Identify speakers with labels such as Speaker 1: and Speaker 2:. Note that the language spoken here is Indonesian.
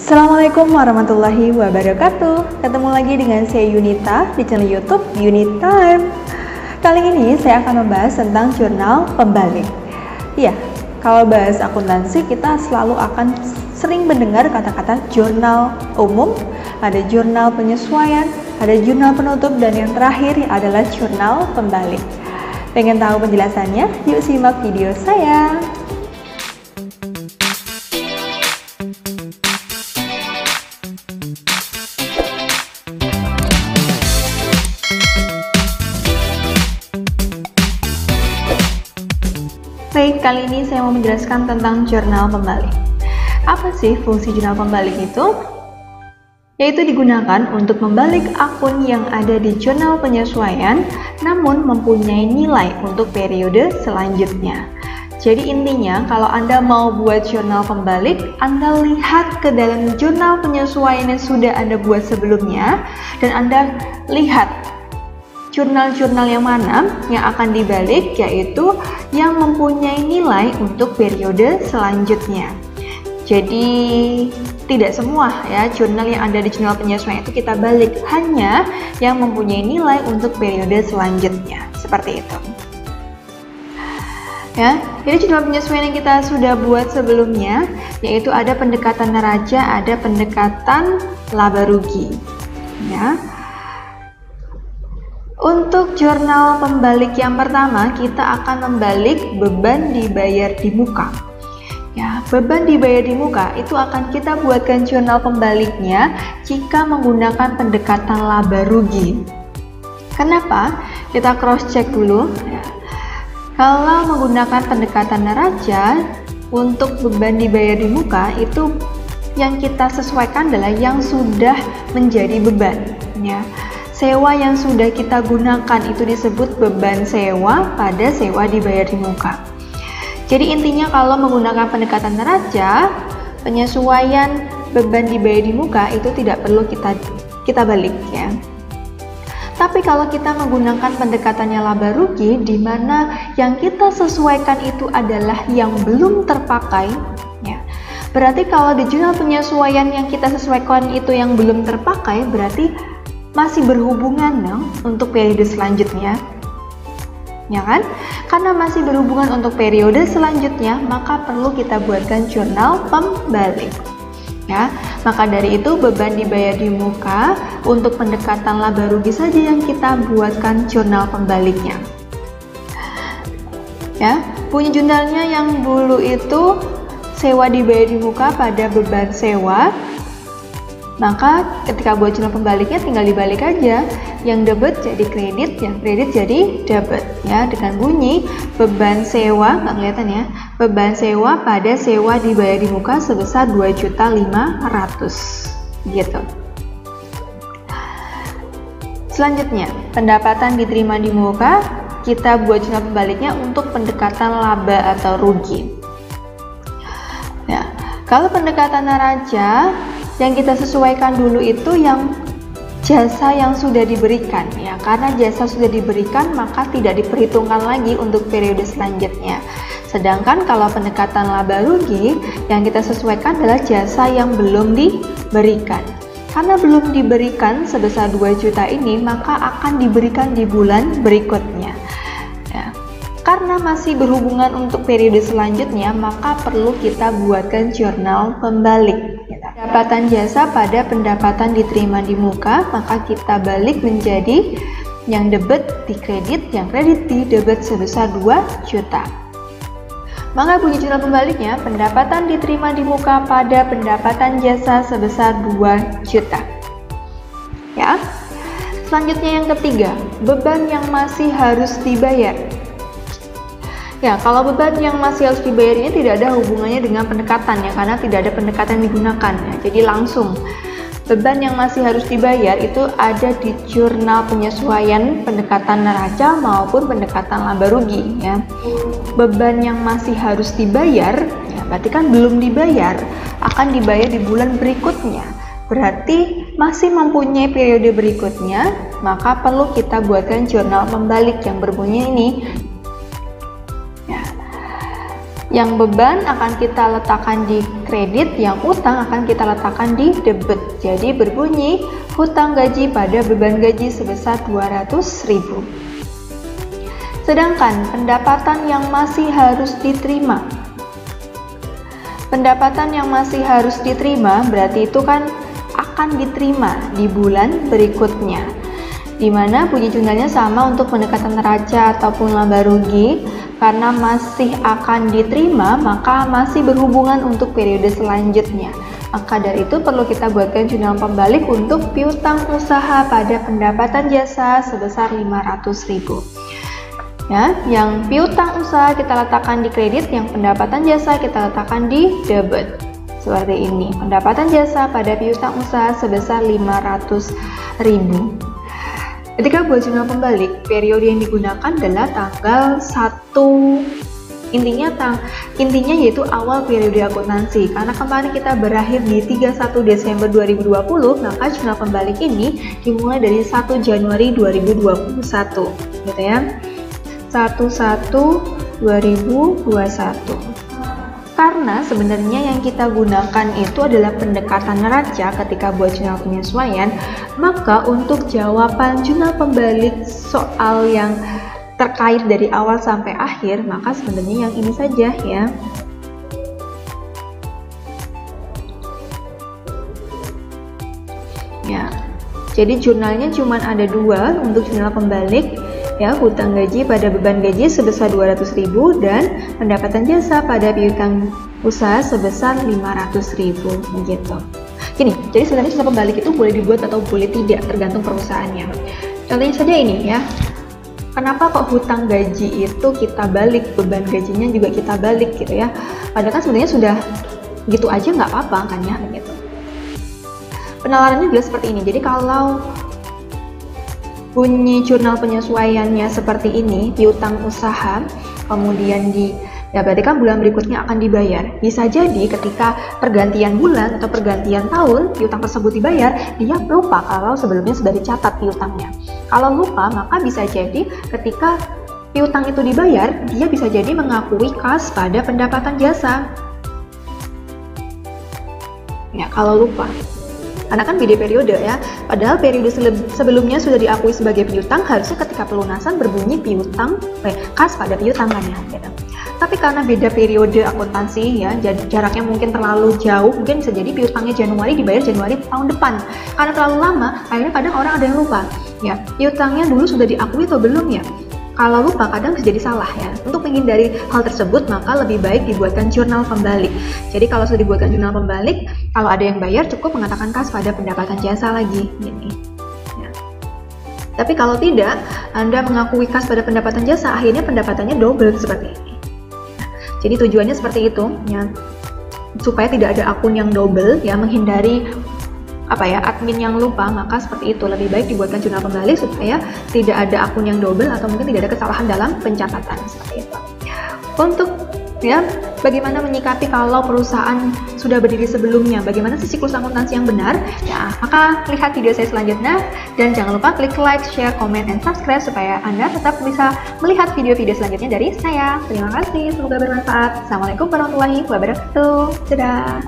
Speaker 1: Assalamualaikum warahmatullahi wabarakatuh. Ketemu lagi dengan saya Yunita di channel YouTube Unitime. Kali ini saya akan membahas tentang jurnal pembalik. Iya, kalau bahas akuntansi kita selalu akan sering mendengar kata-kata jurnal umum, ada jurnal penyesuaian, ada jurnal penutup, dan yang terakhir adalah jurnal pembalik. Pengen tahu penjelasannya? Yuk simak video saya. Baik, kali ini saya mau menjelaskan tentang jurnal pembalik. Apa sih fungsi jurnal pembalik itu? Yaitu digunakan untuk membalik akun yang ada di jurnal penyesuaian, namun mempunyai nilai untuk periode selanjutnya. Jadi intinya, kalau Anda mau buat jurnal pembalik, Anda lihat ke dalam jurnal penyesuaian yang sudah Anda buat sebelumnya, dan Anda lihat jurnal-jurnal yang mana yang akan dibalik, yaitu yang mempunyai nilai untuk periode selanjutnya. Jadi tidak semua ya jurnal yang ada di jurnal penyesuaian itu kita balik, hanya yang mempunyai nilai untuk periode selanjutnya, seperti itu. Ya, jadi jurnal penyesuaian yang kita sudah buat sebelumnya, yaitu ada pendekatan neraca, ada pendekatan laba rugi. Ya. Untuk jurnal pembalik yang pertama, kita akan membalik beban dibayar di muka. Ya, beban dibayar di muka itu akan kita buatkan jurnal pembaliknya jika menggunakan pendekatan laba rugi. Kenapa? Kita cross check dulu. Ya. Kalau menggunakan pendekatan neraca, untuk beban dibayar di muka itu yang kita sesuaikan adalah yang sudah menjadi beban. Ya. Sewa yang sudah kita gunakan itu disebut beban sewa pada sewa dibayar di muka. Jadi intinya kalau menggunakan pendekatan neraca, penyesuaian beban dibayar di muka itu tidak perlu kita balik ya. Tapi kalau kita menggunakan pendekatannya laba rugi, di mana yang kita sesuaikan itu adalah yang belum terpakai ya. Berarti kalau di jurnal penyesuaian yang kita sesuaikan itu yang belum terpakai, berarti masih berhubungan dong untuk periode selanjutnya, ya kan? Karena masih berhubungan untuk periode selanjutnya, maka perlu kita buatkan jurnal pembalik. Ya, maka dari itu beban dibayar di muka untuk pendekatan laba rugi saja yang kita buatkan jurnal pembaliknya. Ya, bunyi jurnalnya yang dulu itu sewa dibayar di muka pada beban sewa. Maka ketika buat jurnal pembaliknya tinggal dibalik aja, yang debit jadi kredit, yang kredit jadi debit ya, dengan bunyi beban sewa, nggak kelihatan ya, beban sewa pada sewa dibayar di muka sebesar 2.500.000 gitu. Selanjutnya, pendapatan diterima di muka, kita buat jurnal pembaliknya untuk pendekatan laba atau rugi. Ya, kalau pendekatan neraca yang kita sesuaikan dulu itu yang jasa yang sudah diberikan ya, karena jasa sudah diberikan maka tidak diperhitungkan lagi untuk periode selanjutnya. Sedangkan kalau pendekatan laba rugi yang kita sesuaikan adalah jasa yang belum diberikan. Karena belum diberikan sebesar 2 juta ini, maka akan diberikan di bulan berikutnya. Ya. Karena masih berhubungan untuk periode selanjutnya, maka perlu kita buatkan jurnal pembalik. Pendapatan jasa pada pendapatan diterima di muka, maka kita balik menjadi yang debit di kredit, yang kredit di debit sebesar 2 juta. Maka bunyi jurnal pembaliknya, pendapatan diterima di muka pada pendapatan jasa sebesar 2 juta. Ya. Selanjutnya yang ketiga, beban yang masih harus dibayar. Ya, kalau beban yang masih harus dibayar ini tidak ada hubungannya dengan pendekatan ya, karena tidak ada pendekatan yang digunakan ya. Jadi langsung beban yang masih harus dibayar itu ada di jurnal penyesuaian pendekatan neraca maupun pendekatan laba rugi ya. Beban yang masih harus dibayar ya, berarti kan belum dibayar, akan dibayar di bulan berikutnya. Berarti masih mempunyai periode berikutnya, maka perlu kita buatkan jurnal pembalik yang berbunyi ini. Yang beban akan kita letakkan di kredit, yang utang akan kita letakkan di debit. Jadi berbunyi hutang gaji pada beban gaji sebesar 200.000. Sedangkan pendapatan yang masih harus diterima. Pendapatan yang masih harus diterima berarti itu kan akan diterima di bulan berikutnya. Di mana bunyi jurnalnya sama untuk pendekatan neraca ataupun laba rugi. Karena masih akan diterima, maka masih berhubungan untuk periode selanjutnya. Maka dari itu perlu kita buatkan jurnal pembalik untuk piutang usaha pada pendapatan jasa sebesar 500.000. Ya, yang piutang usaha kita letakkan di kredit, yang pendapatan jasa kita letakkan di debit. Seperti ini, pendapatan jasa pada piutang usaha sebesar 500.000. Ketika buat jurnal pembalik, periode yang digunakan adalah tanggal 1, intinya yaitu awal periode akuntansi. Karena kemarin kita berakhir di 31 Desember 2020, maka jurnal pembalik ini dimulai dari 1 Januari 2021, gitu ya. 1/1/2021. Karena sebenarnya yang kita gunakan itu adalah pendekatan neraca ketika buat jurnal penyesuaian, maka untuk jawaban jurnal pembalik soal yang terkait dari awal sampai akhir, maka sebenarnya yang ini saja ya. Ya, jadi jurnalnya cuma ada 2 untuk jurnal pembalik. Ya, hutang gaji pada beban gaji sebesar 200.000 dan pendapatan jasa pada piutang usaha sebesar 500.000 begitu. Gini, jadi sebenarnya jurnal pembalik itu boleh dibuat atau boleh tidak, tergantung perusahaannya. Contohnya saja ini ya. Kenapa kok hutang gaji itu kita balik, beban gajinya juga kita balik gitu ya. Padahal kan sebenarnya sudah gitu aja nggak apa-apa kan ya begitu. Penalarannya juga seperti ini. Jadi kalau bunyi jurnal penyesuaiannya seperti ini, piutang usaha, kemudian ya berarti kan bulan berikutnya akan dibayar. Bisa jadi ketika pergantian bulan atau pergantian tahun, piutang tersebut dibayar, dia lupa kalau sebelumnya sudah dicatat piutangnya. Kalau lupa, maka bisa jadi ketika piutang itu dibayar, dia bisa jadi mengakui kas pada pendapatan jasa. Ya, kalau lupa. Karena kan beda periode ya, padahal periode sebelumnya sudah diakui sebagai piutang, harusnya ketika pelunasan berbunyi piutang, kas pada piutang kan ya gitu. Tapi karena beda periode akuntansi ya, jaraknya mungkin terlalu jauh, mungkin bisa jadi piutangnya Januari dibayar Januari tahun depan. Karena terlalu lama, akhirnya kadang orang ada yang lupa ya, piutangnya dulu sudah diakui atau belum ya. Kalau lupa kadang bisa jadi salah ya. Untuk menghindari hal tersebut, maka lebih baik dibuatkan jurnal pembalik. Jadi kalau sudah dibuatkan jurnal pembalik, kalau ada yang bayar cukup mengatakan kas pada pendapatan jasa lagi. Gini. Ya. Tapi kalau tidak, Anda mengakui kas pada pendapatan jasa, akhirnya pendapatannya double seperti ini. Nah, jadi tujuannya seperti itu, ya, supaya tidak ada akun yang double, ya, menghindari admin yang lupa, maka seperti itu lebih baik dibuatkan jurnal pembalik supaya tidak ada akun yang double atau mungkin tidak ada kesalahan dalam pencatatan seperti itu. Untuk ya bagaimana menyikapi kalau perusahaan sudah berdiri sebelumnya, bagaimana sih siklus akuntansi yang benar? Ya, maka lihat video saya selanjutnya dan jangan lupa klik like, share, comment, and subscribe supaya Anda tetap bisa melihat video-video selanjutnya dari saya. Terima kasih, semoga bermanfaat. Assalamualaikum warahmatullahi wabarakatuh. Dadah.